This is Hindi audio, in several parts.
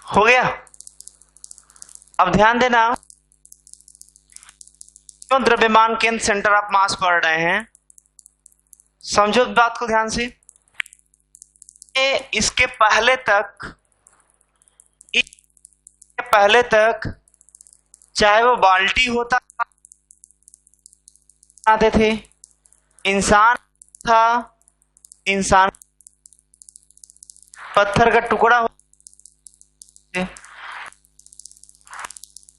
हो गया। अब ध्यान देना, क्यों द्रव्यमान केंद्र सेंटर ऑफ मास पढ़ रहे हैं, समझो बात को ध्यान से। इसके पहले तक, इसके पहले तक चाहे वो बाल्टी होता आते थे, इंसान था, इंसान पत्थर का टुकड़ा हो,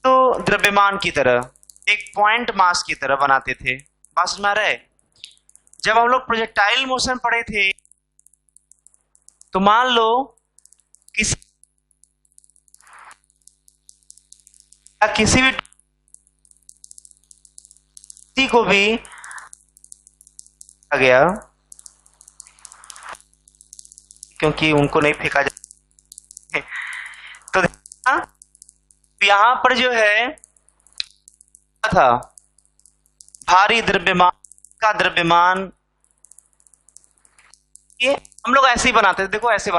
तो द्रव्यमान की तरह, एक पॉइंट मास की तरह बनाते थे। बात समझ में आ रहा है? जब हम लोग प्रोजेक्टाइल मोशन पढ़े थे, तो मान लो किसी किसी भी को भी आ गया, क्योंकि उनको नहीं फेंका जा तो यहां पर जो है था भारी द्रव्यमान का द्रव्यमान, ये हम लोग ऐसे ही बनाते थे, देखो ऐसे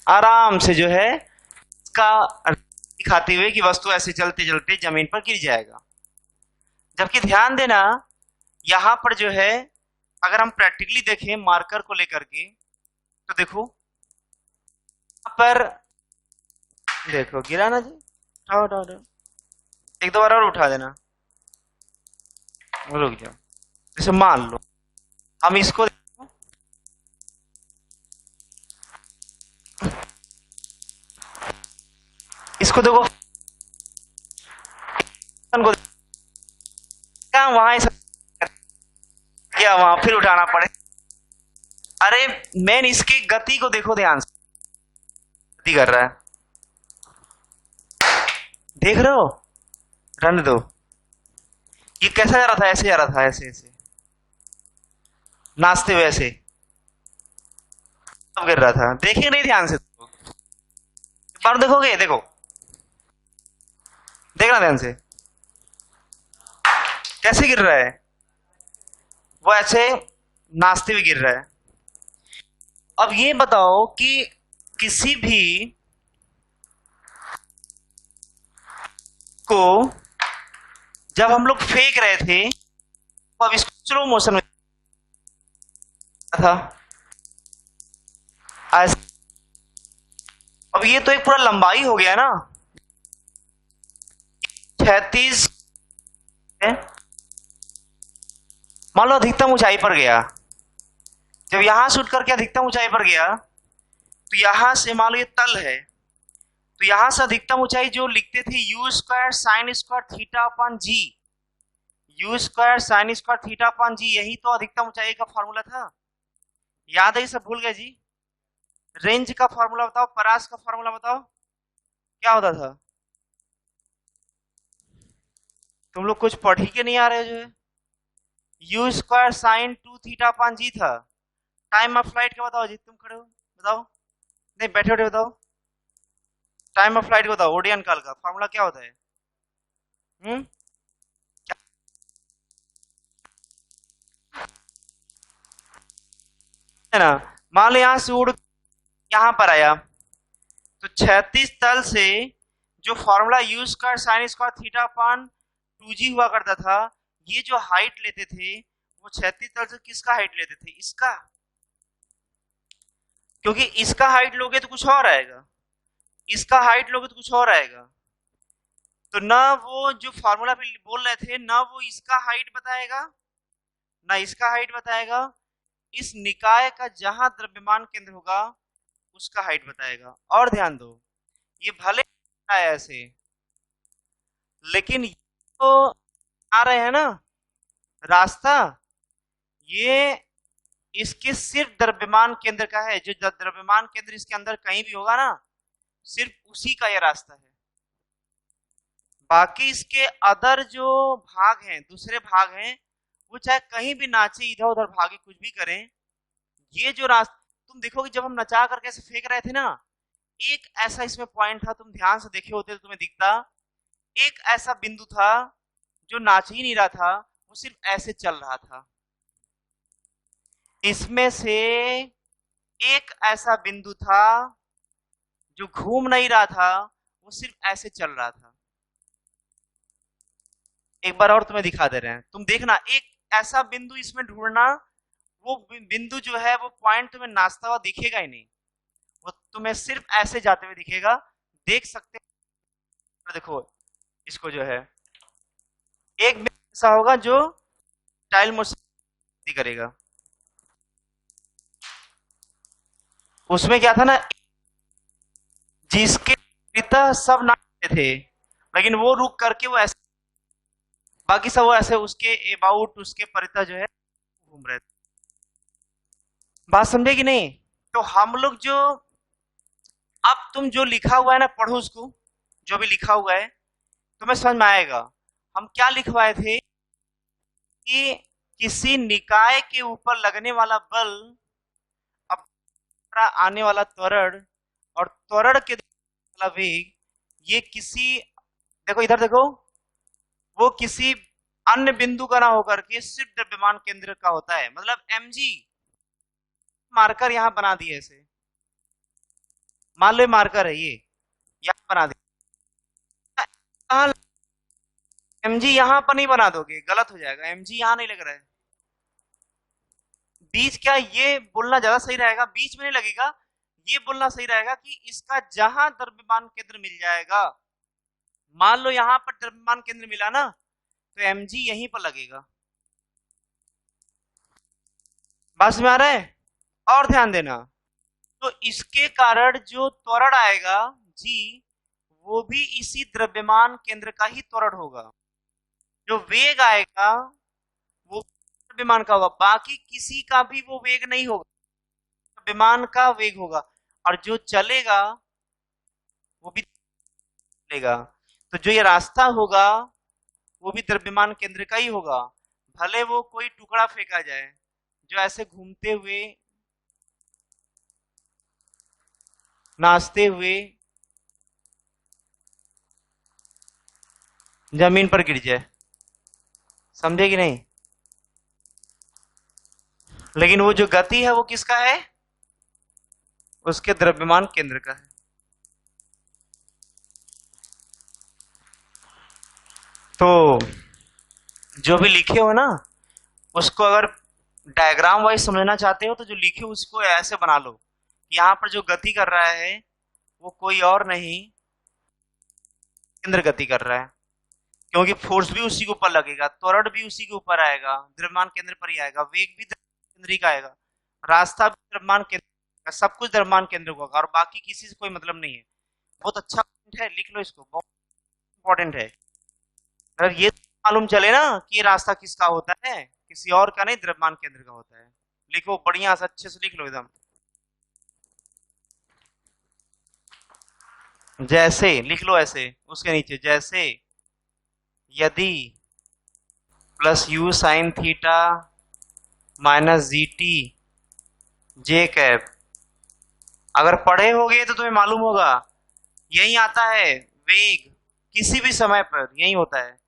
आराम से जो है इसका दिखाते हुए कि वस्तु ऐसे चलते चलते जमीन पर गिर जाएगा। जबकि ध्यान देना, यहां पर जो है अगर हम प्रैक्टिकली देखें मार्कर को लेकर के, तो देखो यहां पर, देखो गिरा ना जी, उठाओ उठाओ उठाओ, एक दो बार और उठा देना, रुक जाओ। जैसे मान लो हम इसको, इसको देखो, क्या वहां क्या वहां फिर उठाना पड़े। अरे मेन इसकी गति को देखो ध्यान से, गति कर रहा है, देख रहे हो? रहने दो। ये कैसा जा रहा था? ऐसे जा रहा था, ऐसे ऐसे नाचते हुए ऐसे, अब गिर रहा था, देखेंगे नहीं ध्यान से, एक बार देखोगे, देखो देखना ध्यान से कैसे गिर रहा है, वो ऐसे नाचते हुए गिर रहा है। अब ये बताओ कि किसी भी को जब हम लोग फेंक रहे थे, तो अब इसको स्लो मोशन में था, अब ये तो एक पूरा लंबाई हो गया ना, 36 है, मान लो अधिकतम ऊंचाई पर गया, जब यहां से उठ करके अधिकतम ऊंचाई पर गया, तो यहां से मान लो ये तल है, तो यहां से अधिकतम ऊंचाई जो लिखते थे u square sine square theta upon g, u square sine square theta upon g, यही तो अधिकतम ऊंचाई का फॉर्मूला था। याद है? सब भूल गए जी? रेंज का फॉर्मूला बताओ, परास का फॉर्मूला बताओ, क्या होता था? तुम लोग कुछ पढ़ ही के नहीं आ रहे जो है। U square sine 2 theta upon g था। टाइम ऑफ फ्लाइट का बताओ जी, तुम खड़े हो बताओ, नहीं बैठे बैठे बताओ, टाइम ऑफ फ्लाइट का बताओ, ओडियन काल का फॉर्मूला क्या होता है? हम्म, है ना? मान लो यहां से उड़ यहां पर आया, तो 36 तल से जो formula you square sine square theta upon 2g हुआ करता था, ये जो हाइट लेते थे, वो 36 तल से किसका हाइट लेते थे? इसका, क्योंकि इसका हाइट लोगे तो कुछ और आएगा, इसका हाइट लोगे तो कुछ और आएगा, तो ना वो जो फॉर्मूला बोल रहे थे ना वो इसका हाइट बताएगा ना इसका हाइट बताएगा, इस निकाय का जहां द्रव्यमान केंद्र होगा उसका हाइट बताएगा। और ध्यान दो, ये भले है ऐसे, लेकिन ये तो आ रहे हैं ना रास्ता, ये इसके सिर्फ द्रव्यमान केंद्र का है, जो द्रव्यमान केंद्र इसके अंदर कहीं भी होगा ना, सिर्फ उसी का ये रास्ता है। बाकी इसके अदर जो भाग हैं, दूसरे भाग हैं, वो चाहे कहीं भी नाचे, इधर उधर भागे, कुछ भी करें, ये जो रास्ता, तुम देखोगे जब हम नचा करके ऐसे फेंक रहे थे ना, एक ऐसा इसमें पॉइंट था, तुम ध्यान से देखे होते तो तुम्हें दिखता, एक ऐसा बिंदु था जो नाच ही नहीं रहा था, वो सिर्फ ऐसे चल रहा था। इसमें से एक ऐसा बिंदु था जो घूम नहीं रहा था, वो सिर्फ ऐसे चल रहा था। एक बार और तुम्हें दिखा दे रहे हैं, तुम देखना, एक ऐसा बिंदु इसमें ढूंढना, वो बिंदु जो है वो पॉइंट तुम्हें नाचता हुआ दिखेगा ही नहीं, वो तुम्हें सिर्फ ऐसे जाते हुए दिखेगा। देख सकते हो, देखो इसको जो है, एक बिंदु ऐसा होगा जो टाइल मोशन करेगा। उसमें क्या था ना, जिसके पिता सब नाचते थे, लेकिन वो रुक करके वो ऐसे, बाकी सब वो ऐसे उसके अबाउट, उसके परिता जो है घूम रहे थे। बात समझे कि नहीं? तो हम लोग जो, अब तुम जो लिखा हुआ है ना, पढ़ो उसको, जो भी लिखा हुआ है तुम्हें समझ में आएगा। हम क्या लिखवाए थे कि किसी निकाय के ऊपर लगने वाला बल, अब आने वाला त्वरण और त्वरण के वाला वेग, ये किसी, देखो इधर देखो, वो किसी अन्य बिंदु का ना होकर के सिर्फ द्रव्यमान केंद्र का होता है। मतलब mg मार्कर यहां बना दिए ऐसे, मान लो मार्कर है ये, यहां बना दिया। mg यहां पर नहीं बना दोगे, गलत हो जाएगा, mg यहां नहीं लग रहा है। बीच क्या, ये बोलना ज्यादा सही रहेगा, बीच में नहीं लगेगा, ये बोलना सही रहेगा कि इसका जहां द्रव्यमान केंद्र मिल जाएगा, मान लो यहां पर द्रव्यमान केंद्र मिला ना, तो mg यहीं पर लगेगा। बस में आ रहा है? और ध्यान देना, तो इसके कारण जो त्वरण आएगा जी, वो भी इसी द्रव्यमान केंद्र का ही त्वरण होगा। जो वेग आएगा वो द्रव्यमान का होगा, बाकी किसी का भी वो वेग नहीं होगा, द्रव्यमान का वेग होगा। और जो चलेगा वो भी चलेगा, तो जो ये रास्ता होगा वो भी द्रव्यमान केंद्र का ही होगा। भले वो कोई टुकड़ा फेंका जाए जो ऐसे घूमते हुए, नाचते हुए जमीन पर गिर जाए, समझे कि नहीं? लेकिन वो जो गति है वो किसका है? उसके द्रव्यमान केंद्र का है। तो जो भी लिखे हो ना, उसको अगर डायग्राम वाइज समझना चाहते हो तो जो लिखे उसको ऐसे बना लो, यहाँ पर जो गति कर रहा है वो कोई और नहीं, केंद्र गति कर रहा है, क्योंकि फोर्स भी उसी के ऊपर लगेगा, त्वरण भी उसी के ऊपर आएगा, द्रव्यमान केंद्र पर ही आएगा, वेग भी द्रव्यमान केंद्र का आएगा, रास्ता भी द्रव्यमान केंद्र का, सब कुछ द्रव्यमान केंद्र का होगा, और बाकी किसी से कोई मतलब नहीं है। बहुत अच्छा पॉइंट है, लिख लो इसको, बहुत इंपॉर्टेंट है। अगर ये मालूम चले ना कि ये रास्ता किसका होता है, किसी और का नहीं, द्रव्यमान केंद्र का होता है। लिखो बढ़िया से, अच्छे से लिख लो एकदम, जैसे लिख लो ऐसे, उसके नीचे जैसे यदि plus you sine theta minus G T J cap, अगर पढ़े होगे तो तुम्हें मालूम होगा, यही आता है वेग, किसी भी समय पर यही होता है।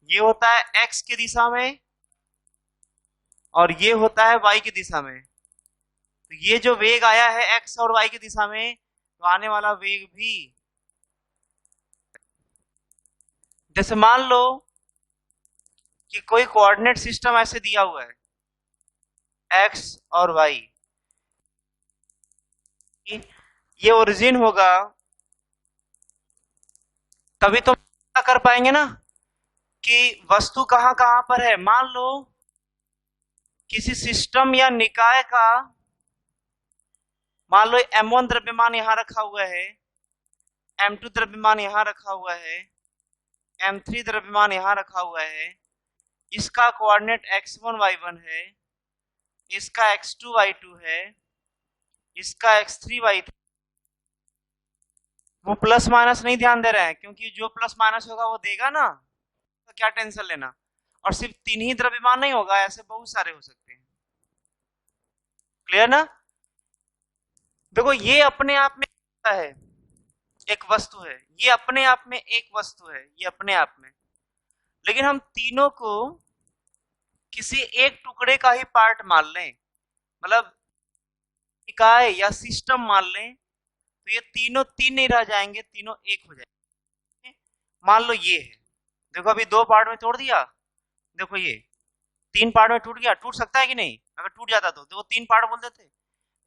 ये होता है एक्स की दिशा में और ये होता है वाई की दिशा में। तो ये जो वेग आया है एक्स और वाई की दिशा में, तो आने वाला वेग भी, जैसे मान लो कि कोई कोऑर्डिनेट सिस्टम ऐसे दिया हुआ है एक्स और वाई, ये ओरिजिन होगा, तभी तो क्या कर पाएंगे ना कि वस्तु कहां कहां पर है। मान लो किसी सिस्टम या निकाय का, मान लो m1 द्रव्यमान यहां रखा हुआ है, m2 द्रव्यमान यहां रखा हुआ है, m3 द्रव्यमान यहां रखा हुआ है, इसका कोऑर्डिनेट x1 y1 है, इसका x2 y2 है, इसका x3 y3। वो प्लस माइनस नहीं ध्यान दे रहे हैं, क्योंकि जो प्लस माइनस होगा वो देगा ना, तो क्या टेंशन लेना। और सिर्फ 3 ही द्रव्यमान नहीं होगा, ऐसे बहुत सारे हो सकते हैं। क्लियर ना? देखो ये अपने आप में है, एक वस्तु है, ये अपने आप में एक वस्तु है, ये अपने आप में, लेकिन हम तीनों को किसी एक टुकड़े का ही पार्ट मान लें, मतलब निकाय या सिस्टम मान लें तो ये तीनों तीन नहीं रह जाएंगे, तीनों एक हो जाएंगे। मान लो ये है, देखो अभी दो पार्ट में तोड़ दिया, देखो ये तीन पार्ट में टूट गया, टूट सकता है कि नहीं? अगर टूट जाता तो देखो तीन पार्ट बोल देते,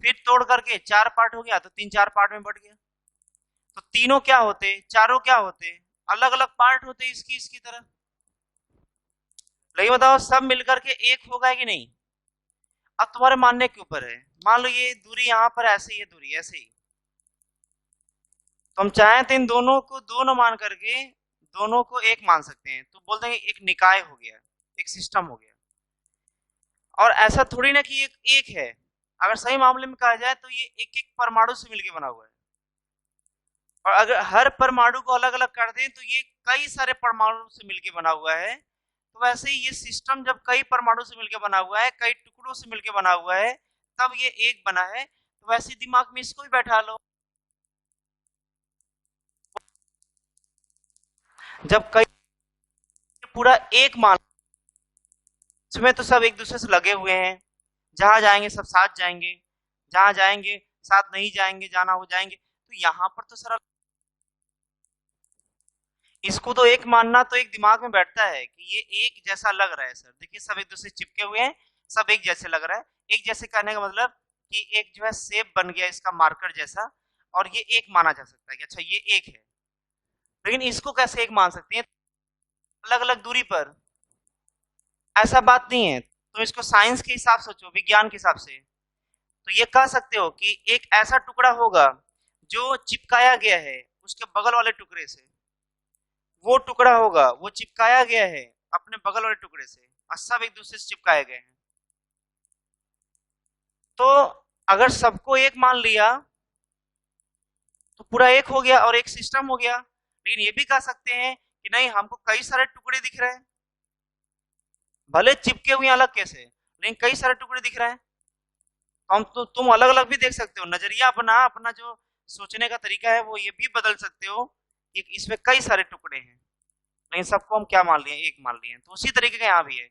फिर तोड़ करके चार पार्ट हो गया तो तीन चार पार्ट में बट गया। तो तीनों क्या होते, चारों क्या होते, अलग अलग पार्ट होते इसकी इसकी तरह। लेकिन बताओ सब मिलकर के एक होगा कि नहीं? अब तुम्हारे मानने के ऊपर है। मान लो ये दूरी यहाँ पर ऐसे ही है, दूरी ऐसे ही, तो हम चाहें तो इन दोनों को दो न मान करके दोनों को एक मान सकते हैं, तो बोल देंगे एक निकाय हो गया, एक सिस्टम हो गया। और ऐसा थोड़ी ना कि एक है, अगर सही मामले में कहा जाए तो ये एक एक परमाणु से मिलकर बना हुआ है। और अगर हर परमाणु को अलग अलग कर दें तो ये कई सारे परमाणु से मिलकर बना हुआ है। तो वैसे ही ये सिस्टम जब कई परमाणु से मिलकर बना हुआ है, कई टुकड़ों से मिलकर बना हुआ है, तब ये एक बना है। तो वैसे दिमाग में इसको भी बैठा लो, जब कई पूरा एक मान, इसमें तो सब एक दूसरे से लगे हुए हैं, जहां जाएंगे सब साथ जाएंगे, जहां जाएंगे साथ नहीं जाएंगे, जाना हो जाएंगे। तो यहाँ पर तो सरल, इसको तो एक मानना तो एक दिमाग में बैठता है कि ये एक जैसा लग रहा है। सर देखिए सब एक दूसरे चिपके हुए हैं, सब एक जैसे लग रहा है। एक जैसे कहने का मतलब कि एक जो है शेप बन गया इसका मार्कर जैसा, और ये एक माना जा सकता है कि अच्छा ये एक है। लेकिन इसको कैसे एक मान सकते हैं अलग अलग दूरी पर? ऐसा बात नहीं है। तो इसको साइंस के हिसाब से सोचो, विज्ञान के हिसाब से, तो ये कह सकते हो कि एक ऐसा टुकड़ा होगा जो चिपकाया गया है उसके बगल वाले टुकड़े से, वो टुकड़ा होगा वो चिपकाया गया है अपने बगल वाले टुकड़े से, और सब एक दूसरे से चिपकाए गए हैं। तो अगर सबको एक मान लिया तो पूरा एक हो गया और एक सिस्टम हो गया। लेकिन ये भी कह सकते हैं कि नहीं, हमको कई सारे टुकड़े दिख रहे हैं, भले चिपके हुए अलग कैसे, लेकिन कई सारे टुकड़े दिख रहे हैं। हम तो तुम अलग अलग भी देख सकते हो, नजरिया अपना अपना जो सोचने का तरीका है वो ये भी बदल सकते हो कि इसमें कई सारे टुकड़े हैं, लेकिन सबको हम क्या मान लिए, एक मान लिए। तो उसी तरीके का यहाँ भी है,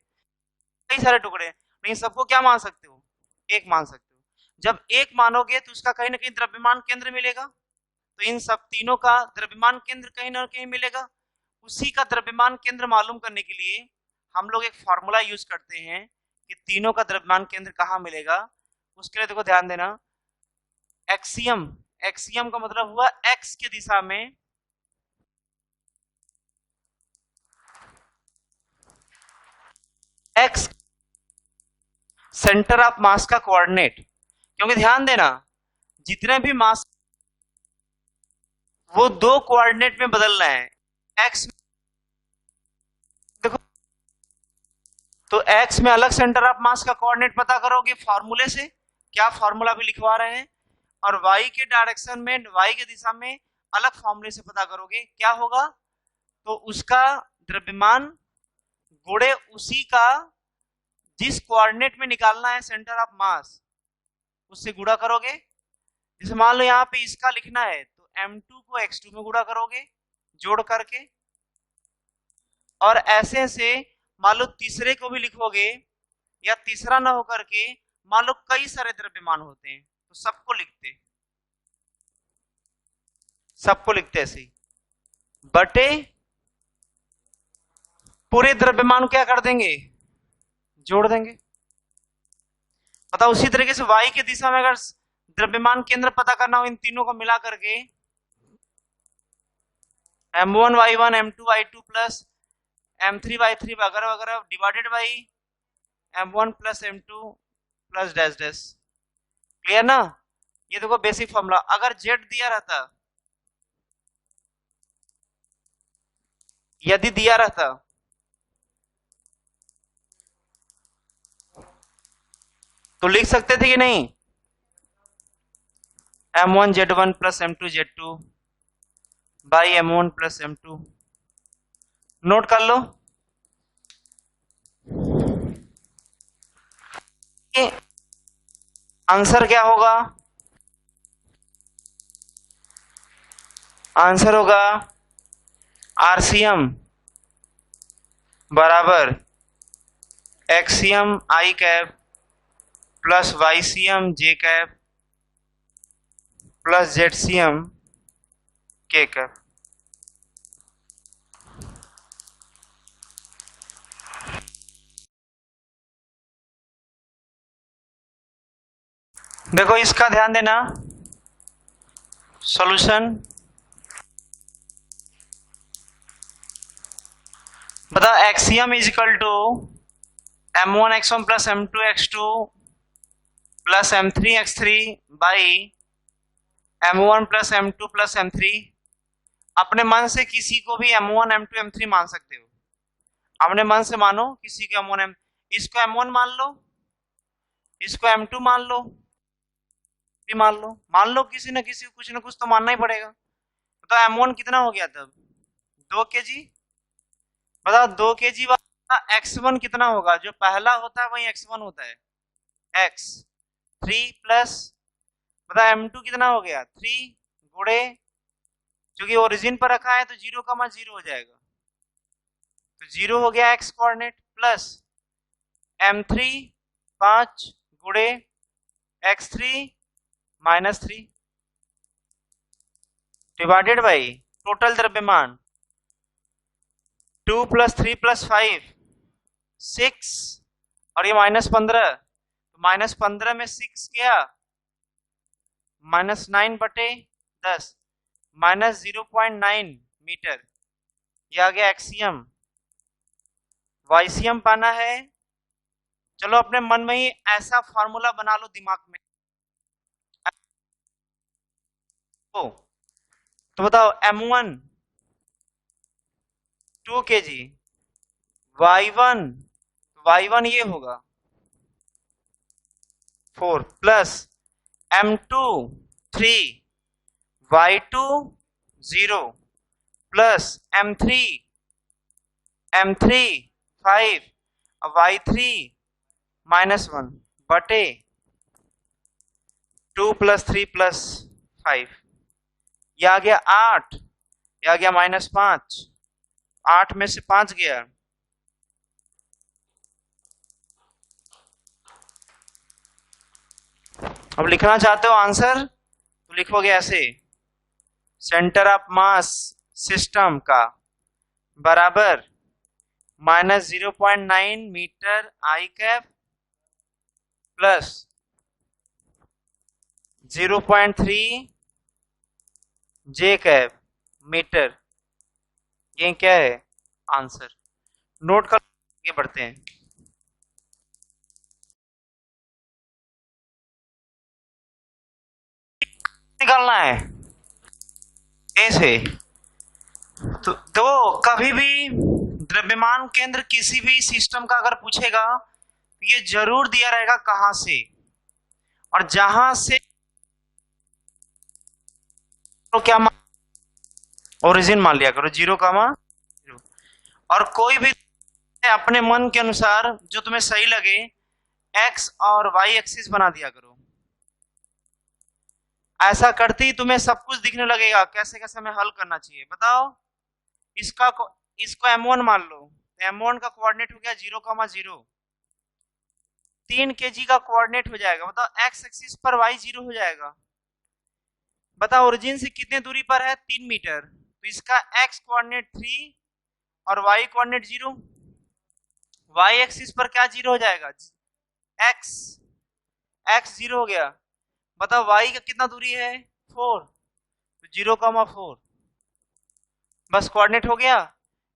कई सारे टुकड़े लेकिन सबको क्या मान सकते हो, एक मान सकते हो। जब एक मानोगे तो उसका कहीं ना कहीं द्रव्यमान केंद्र मिलेगा, तो इन सब तीनों का द्रव्यमान केंद्र कहीं ना कहीं मिलेगा। उसी का द्रव्यमान केंद्र मालूम करने के लिए हम लोग एक फॉर्मूला यूज करते हैं कि तीनों का द्रव्यमान केंद्र कहाँ मिलेगा। उसके लिए देखो ध्यान देना, एक्सियम, एक्सियम का मतलब हुआ एक्स की दिशा में, एक्स सेंटर ऑफ मास का कोऑर्डिनेट। क्योंकि ध्यान देना जितने भी मास वो दो कोऑर्डिनेट में बदलना है। एक्स देखो, तो एक्स में अलग सेंटर ऑफ मास का कोऑर्डिनेट पता करोगे फॉर्मूले से, क्या फॉर्मूला भी लिखवा रहे हैं, और वाई के डायरेक्शन में, वाई की दिशा में अलग फॉर्मूले से पता करोगे क्या होगा, तो उसका द्रव्यमान गुणे उसी का जिस कोऑर्डिनेट में निकालना है सेंटर ऑफ मास, उससे गुणा करोगे। जैसे मान लो यहाँ पे इसका लिखना है तो m2 को x2 में गुणा करोगे जोड़ करके, और ऐसे से मान लो तीसरे को भी लिखोगे, या तीसरा ना होकर के मान लो कई सारे द्रव्यमान होते हैं तो सबको लिखते ऐसे बटे पूरे द्रव्यमान क्या कर देंगे, जोड़ देंगे। बताओ उसी तरीके से y की दिशा में अगर द्रव्यमान केंद्र पता करना हो इन तीनों को मिला करके, m1 y1 m2 y2 plus m3 y3 वगैरह वगैरह divided by m1 plus m2 plus dash dash. Clear ना? ये देखो बेसिक फॉर्मूला। अगर z दिया रहता, यदि दिया रहता तो लिख सकते थे कि नहीं, m1 z1 plus m2 z2 by m1 plus m2। Note कर लो, आंसर क्या होगा, आंसर होगा आरसीएम बराबर XCM I cap plus YCM J cap plus ZCm K cap. देखो इसका ध्यान देना, सॉल्यूशन बता। XCM is equal to M1x1 plus M2x2 plus M3x3 by M1 plus M2 plus M3। अपने मन से किसी को भी M1 M2 M3 मान सकते हो, अपने मन से मानो किसी को M1 M, इसको M1 मान लो, इसको M2 मान लो, मान लो किसी न किसी को कुछ ना कुछ तो मानना ही पड़ेगा। तो M1 कितना हो गया तब 2 kg। बताओ 2 kg वाला X1 कितना होगा, जो पहला होता है वही X1 होता है, X 3 प्लस बताओ M2 कितना हो गया 3 गुणे, क्योंकि ओरिजिन पर रखा है तो 0,0 हो जाएगा, तो 0 हो गया X कोऑर्डिनेट, प्लस M3 5 गुणे X3 -3 डिवाइडेड बाई टोटल द्रव्यमान 2 प्लस 3 प्लस 5 6 और ये -15, तो -15 में 6 गया -9/10 -0.9 मीटर, ये आ गया एक्सियम। वाईसीएम पाना है, चलो अपने मन में ही ऐसा फॉर्मूला बना लो दिमाग में। तो बताओ M1 2 kg, Y1 ये होगा 4 plus M2 3 Y2 0 plus M3 5 Y3 -1 बटे 2 प्लस 3 प्लस 5, ये आ गया 8, ये आ गया -5, 8 में से 5 गया, अब लिखना चाहते हो आंसर तो लिखोगे ऐसे, सेंटर ऑफ मास सिस्टम का बराबर -0.9 मीटर आई कैप प्लस 0.3 जे कैप मीटर, ये क्या है आंसर। नोट कर, आगे बढ़ते हैं। निकालना है ऐसे, तो कभी भी द्रव्यमान केंद्र किसी भी सिस्टम का अगर पूछेगा तो ये जरूर दिया रहेगा कहां से, और जहां से तो क्या ओरिजिन मान लिया करो 0,0, और कोई भी अपने मन के अनुसार जो तुम्हें सही लगे एक्स और वाई एक्सिस बना दिया करो, ऐसा करते ही तुम्हें सब कुछ दिखने लगेगा कैसे कैसे हमें हल करना चाहिए। बताओ इसको M1 मान लो, M1 का कोऑर्डिनेट हो गया 0,0, 3 kg का कोऑर्डिनेट हो जाएगा। बताओ एक्स एक्सिस पर y 0 हो जाएगा। बताओ ओरिजिन से कितने दूरी पर है 3 मीटर, तो इसका x कोऑर्डिनेट 3 और y कोऑर्डिनेट 0, y एक्सिस पर क्या 0 हो जाएगा x 0 हो गया। बताओ y का कितना दूरी है 4, तो 0,4 बस कोऑर्डिनेट हो गया।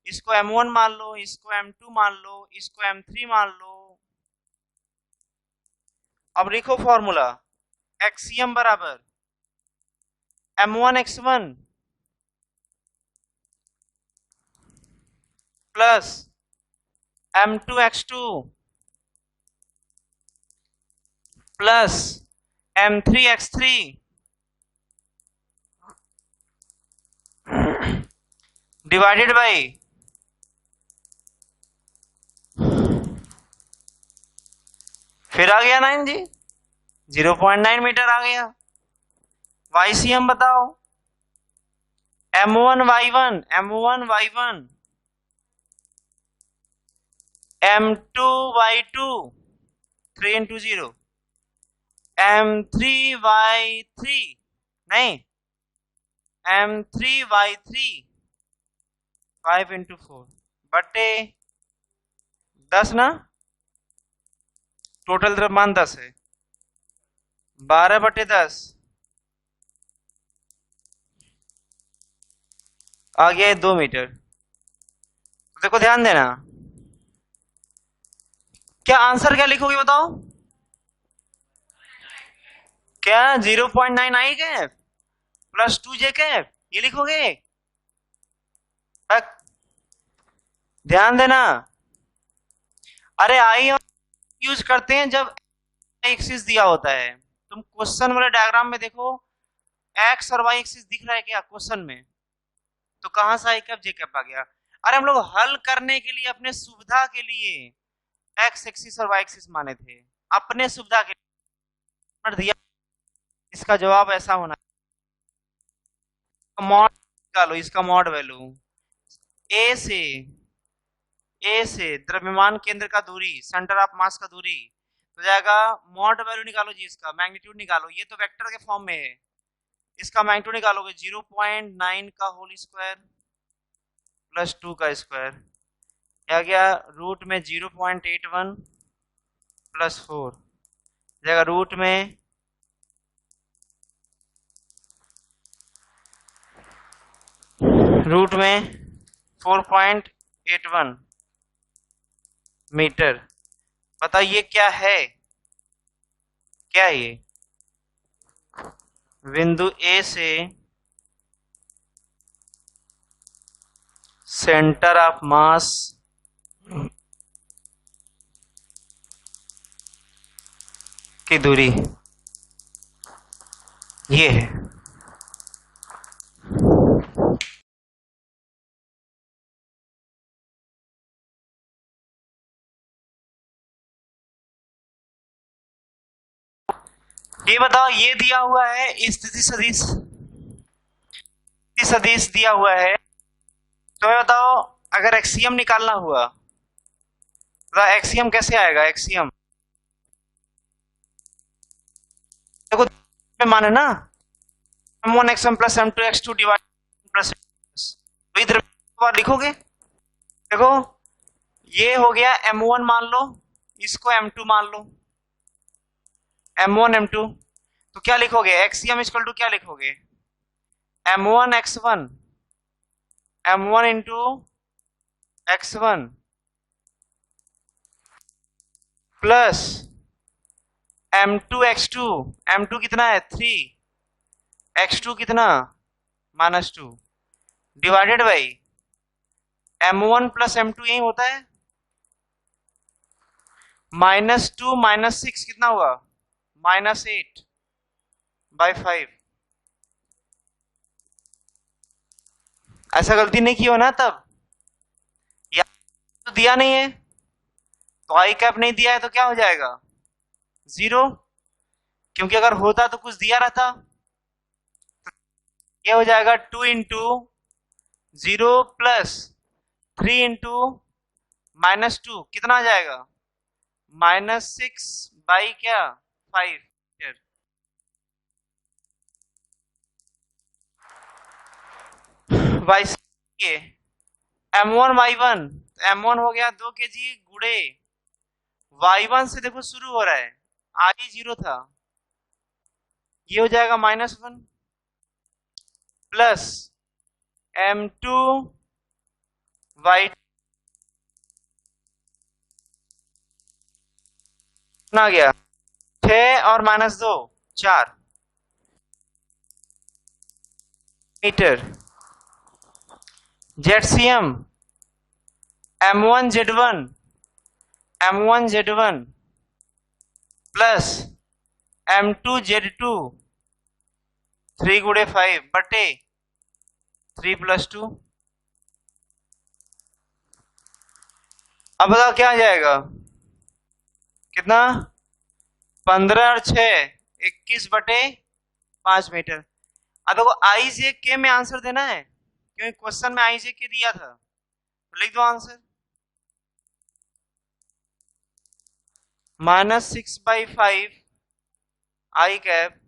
इसको M1 मान लो, इसको M2 मान लो, इसको M3 मान लो। अब लिखो फॉर्मूला, एक्सियम बराबर M1x1 plus M2x2 plus M3x3 divided by फिर आ गया 9 जी, 0.9 मीटर आ गया। YCM बताओ, M1 Y1 M2 Y2 3 into 0 M3 Y3 नहीं, M3Y3 5 इंटू 4 बटे 10 ना, टोटल द्रव्यमान 10 है, 12/10 आ गया है 2 मीटर। तो देखो ध्यान देना, क्या आंसर क्या लिखोगे बताओ? क्या 0.9 आई कैप प्लस 2 जे कैप ये लिखोगे? तक ध्यान देना। अरे आई यूज करते हैं जब एक्सिस दिया होता है। तुम क्वेश्चन वाले डायग्राम में देखो, एक्स और वाई एक्सिस दिख रहा है क्या क्वेश्चन में? तो कहां से आई कैप जे कैप आ गया? अरे हम लोग हल करने के लिए अपने सुविधा के लिए एक्स एक्सिस और वाई एक्सिस माने थे, अपने सुविधा के लिए दिया। इसका जवाब ऐसा होना, मॉड निकालो, इसका मॉड वैल्यू ए से द्रव्यमान केंद्र का दूरी, सेंटर ऑफ मास का दूरी तो जाएगा, मॉड वैल्यू निकालो जी, इसका मैग्नीट्यूड निकालो, ये तो वेक्टर के फॉर्म में है, इसका मैग्नीट्यूड निकालोगे 0.9 का होल स्क्वायर प्लस 2 का स्क्वायर, आ गया रूट में 0.81 प्लस 4, जाएगा रूट में 4.81 मीटर। बताइए क्या है, क्या है ये? बिंदु ए से सेंटर ऑफ मास की दूरी ये है। ये बताओ, ये दिया हुआ है स्थिति सदिश, सदिश दिया हुआ है, तो ये बताओ अगर एक्सियम निकालना हुआ तो एक्सियम कैसे आएगा? एक्सियम देखो माने ना, m1 x1 plus m2 x2 divide plus, तो इधर बार लिखोगे, देखो ये हो गया m1 मान लो, इसको m2 मान लो, m1 m2, तो क्या लिखोगे? एक्सियम इक्वल टू क्या लिखोगे? m1 x1 m1 into x1 plus m2 x2, m2 कितना है 3, x2 कितना -2 divided by m1 plus m2 यही होता है, -2 -6 कितना हुआ? -8/5। ऐसा गलती नहीं की हो ना तब, या तो दिया नहीं है, तो आई कैप नहीं दिया है तो क्या हो जाएगा? 0, क्योंकि अगर होता तो कुछ दिया रहता। ये हो जाएगा 2 इंटू 0 प्लस 3 इंटू -2 कितना आ जाएगा? -6 बाई क्या 5 बाई के m1 y1, m1 हो गया 2 kg गुड़े y1 से, देखो शुरू हो रहा है, आई 0 था, ये हो जाएगा -1 प्लस m2 y कितना गया 6 और -2 4 metre. ZCM m1 Z1 plus m2 Z2 3 गुड़े 5 बटे 3 प्लस 2। अब बताओ क्या आ जाएगा? कितना? 15 और 6 21/5 मीटर। अब देखो आई जे के में आंसर देना है, क्योंकि क्वेश्चन में आई जे के दिया था, तो लिख दो आंसर -6/5 आई कैप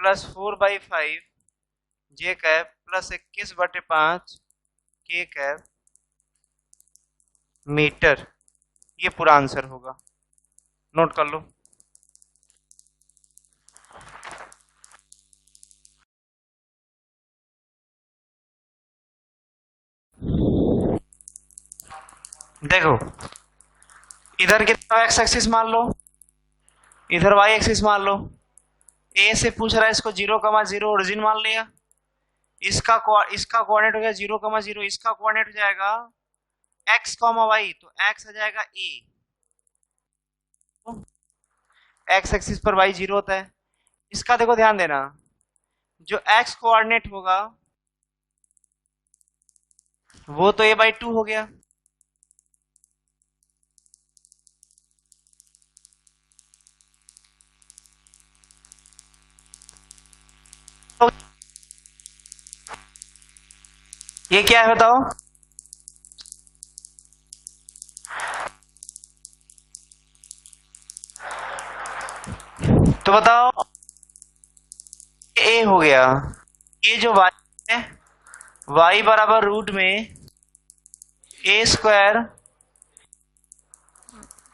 प्लस 4/5 जे कैप प्लस 21/5 के कैप मीटर। ये पूरा आंसर होगा, नोट कर लो। देखो इधर कितना एक्स एक्सिस मान लो, इधर वाई एक्सिस मान लो। ए से पूछ रहा है, इसको 0,0 ओरिजिन मान लिया। इसका कोऑर्डिनेट हो गया 0,0, इसका कोऑर्डिनेट हो जाएगा x, y, तो x आ जाएगा a, x एक्सिस पर y 0 होता है। इसका देखो ध्यान देना, जो x कोऑर्डिनेट होगा वो तो a/2 हो गया। तो ये क्या है बताओ? तो बताओ, a हो गया। ये जो y है, y बराबर रूट में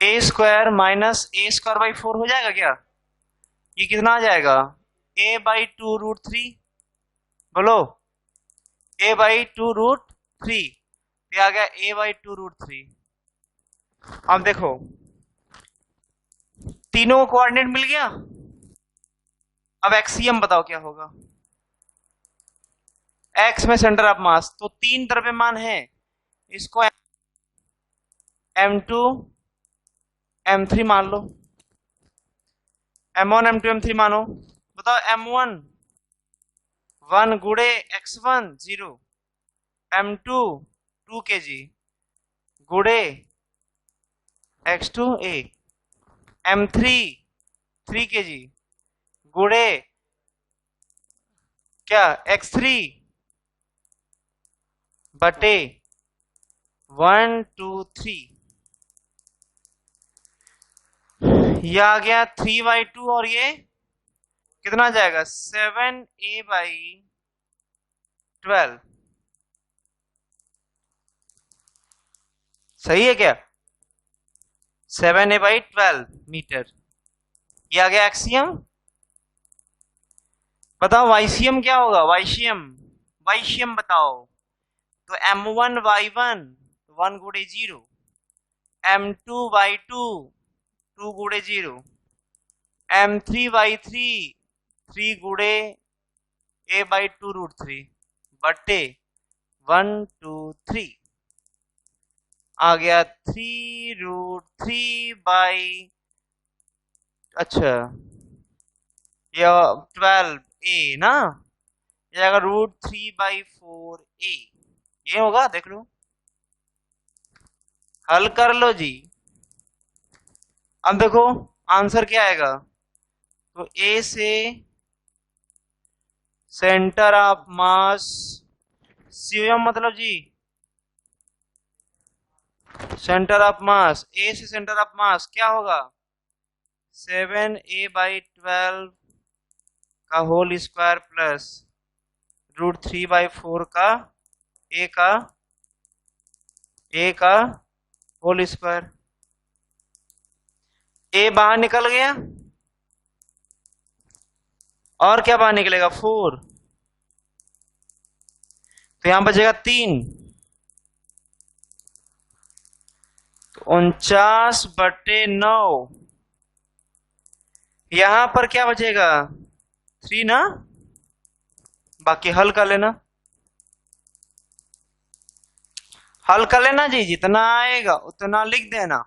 a² माइनस a²/4 हो जाएगा क्या? ये कितना आ जाएगा? a/2√3। बोलो, a/2√3। ये आ गया a/2√3। अब देखो तीनों को कोऑर्डिनेट मिल गया। अब एक्सियम बताओ क्या होगा? x में सेंटर ऑफ मास, तो 3 द्रव्यमान है, इसको m2 m3 मान लो, m1 m2 m3 मानो। बताओ m1 1 गुणे x1 0, m2 2 kg गुणे x2 a, m3 3 kg गुणे क्या x3 बटे 1 2 3। ये आ गया 3/2 और ये कितना आ जाएगा? 7a/12। सही है क्या? 7a/12 metre. ये आ गया एक्सियम। बताओ वाइसियम क्या होगा? वाइसियम बताओ। तो m1 y1 1 गुणे 0, m2 y2 2 गुणे 0, m3 y3 3 गुणे a/2√3 बटे 1 2 3। आ गया 3√3 बाई, अच्छा ये 12a ना, ये आएगा √3/4a। ये होगा, देख लो, हल कर लो जी। अब देखो आंसर क्या आएगा। तो ए से सेंटर ऑफ मास, सीएम मतलब जी सेंटर ऑफ मास, ए से सेंटर ऑफ मास क्या होगा? 7a/12 का होल स्क्वायर प्लस √3/4 का ए का होल स्क्वायर। ए बाहर निकल गया, और क्या बाहर निकलेगा? 4, तो यहां बचेगा 3, तो 49/9। यहां पर क्या बचेगा? 3 ना, बाकी हल कर लेना, हल कर लेना जी, जितना आएगा उतना लिख देना।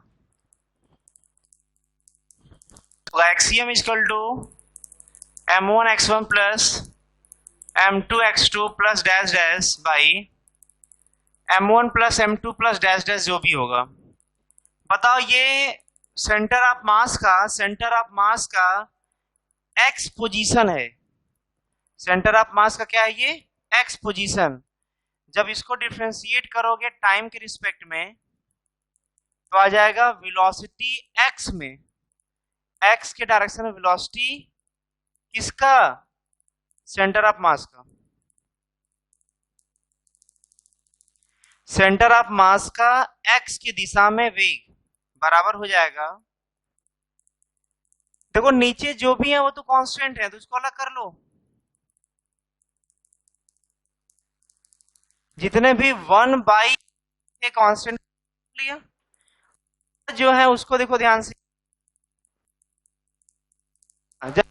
तो x cm equal to m1 x1 plus m2 x2 plus dash dash by m1 plus m2 plus dash dash जो भी होगा। बताओ ये सेंटर ऑफ मास का x पोजीशन है। सेंटर ऑफ मास का क्या है? ये x पोजीशन। जब इसको डिफरेंशिएट करोगे टाइम के रिस्पेक्ट में तो आ जाएगा वेलोसिटी x में, x के डायरेक्शन में वेलोसिटी किसका? सेंटर ऑफ मास का, सेंटर ऑफ मास का एक्स की दिशा में वेग बराबर हो जाएगा, देखो नीचे जो भी है वो तो कांस्टेंट है तो उसको अलग कर लो, जितने भी 1/, के कांस्टेंट लिया, जो है उसको देखो ध्यान से, जब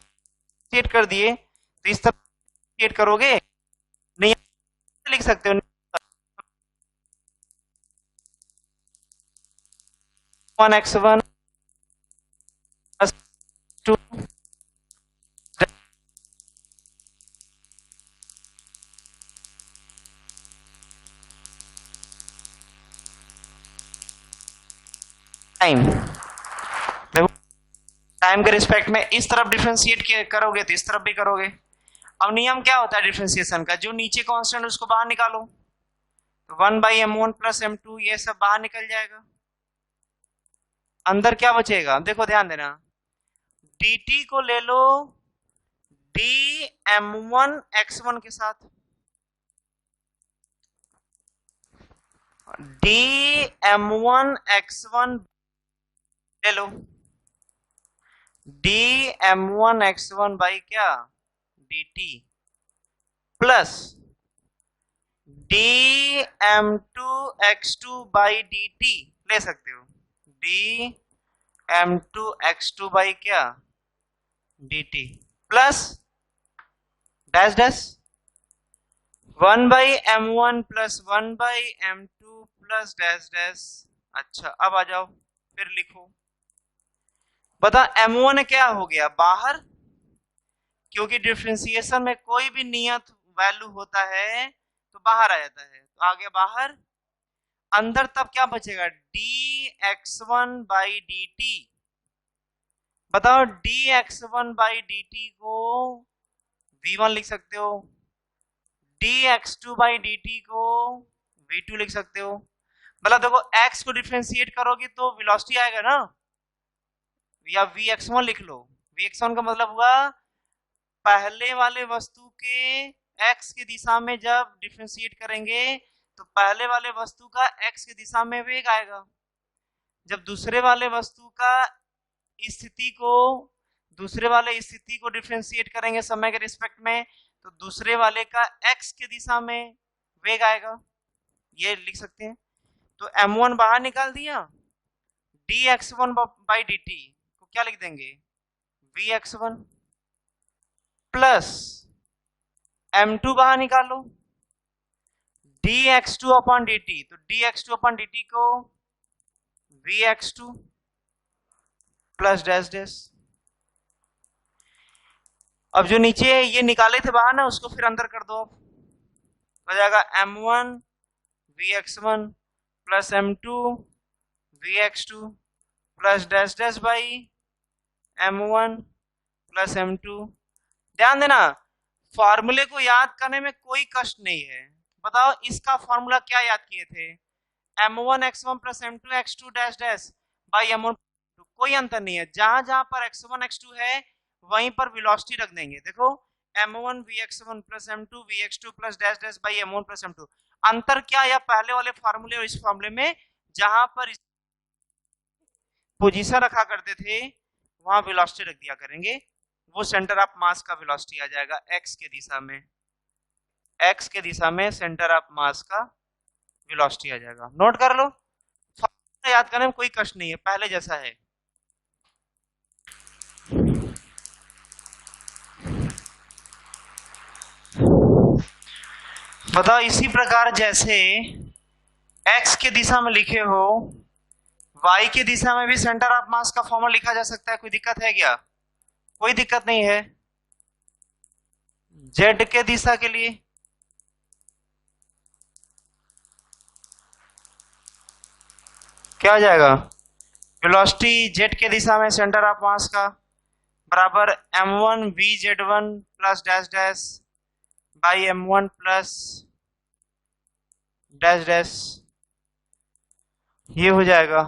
सेट कर दिए तो इस तरह सेट करोगे, नहीं लिख सकते हो 1x1 प्लस 2 टाइम, देखो टाइम के रिस्पेक्ट में इस तरफ डिफरेंशिएट करोगे तो इस तरफ भी करोगे। अब नियम क्या होता है डिफरेंशिएशन का, जो नीचे कांस्टेंट उसको बाहर निकालो, तो 1/m1 प्लस m2 ये सब बाहर निकल जाएगा, अंदर क्या बचेगा, देखो ध्यान देना, dt को ले लो dm1x1 के साथ, dm1x1 ले लो, dm1x1 बाई क्या dt plus dm2x2 by dt ले सकते हो, dm2x2 बाई क्या dt plus dash dash 1/m1 plus 1/m2 plus dash dash. अच्छा अब आ जाओ फिर लिखो, बता m1 क्या हो गया बाहर, क्योंकि डिफरेंशिएशन में कोई भी नियत वैल्यू होता है तो बाहर आ जाता है, तो आ गया बाहर, अंदर तब क्या बचेगा dx1 बाई dt, बताओ dx1 बाई dt को v1 लिख सकते हो, dx2 बाई dt को v2 लिख सकते हो, मतलब देखो x को डिफरेंशिएट करोगे तो वेलोसिटी आएगा ना, या vx1 लिख लो, vx1 का मतलब हुआ पहले वाले वस्तु के x की दिशा में जब डिफरेंशिएट करेंगे तो पहले वाले वस्तु का x की दिशा में वेग आएगा, जब दूसरे वाले वस्तु का दूसरे वाले स्थिति को डिफरेंशिएट करेंगे समय के रिस्पेक्ट में तो दूसरे वाले का x की दिशा में वेग आएगा, ये लिख सकते हैं। तो m1 बाहर निकाल दिया, dx1 बाई dt को क्या लिख देंगे vx1 प्लस m2 बाहर निकालो dx2 अपॉन dt, तो dx2 अपॉन dt को vx2 प्लस डैश डैश, अब जो नीचे ये निकाले थे बाहर ना उसको फिर अंदर कर दो, हो जाएगा m1 vx1 plus m2 vx2 plus dash dash by m1 plus m2। ध्यान देना फॉर्मूले को याद करने में कोई कष्ट नहीं है, बताओ इसका फॉर्मूला क्या याद किए थे, m1 x1 plus m2 x2 dash dash by m1, कोई अंतर नहीं है, जहां जहां पर x1 x2 है वहीं पर वेलोसिटी रख देंगे, देखो m1 vx1 plus m2 vx2 plus dash dash by m1 plus m2, अंतर क्या या पहले वाले फार्मूले और इस फार्मूले में, जहां पर पोजीशन रखा करते थे वहां वेलोसिटी रख दिया करेंगे, वो सेंटर ऑफ मास का वेलोसिटी आ जाएगा x के दिशा में, x के दिशा में सेंटर ऑफ मास का वेलोसिटी आ जाएगा, नोट कर लो, याद करने में कोई कष्ट नहीं है, पहले जैसा है। बताओ इसी प्रकार जैसे x की दिशा में लिखे हो y की दिशा में भी सेंटर ऑफ मास का फॉर्मूला लिखा जा सकता है, कोई दिक्कत है क्या, कोई दिक्कत नहीं है। z के दिशा के लिए क्या हो जाएगा, वेलोसिटी z के दिशा में सेंटर ऑफ मास का बराबर m1 vz1 plus dash dash by m1 plus dash dash, ये हो जाएगा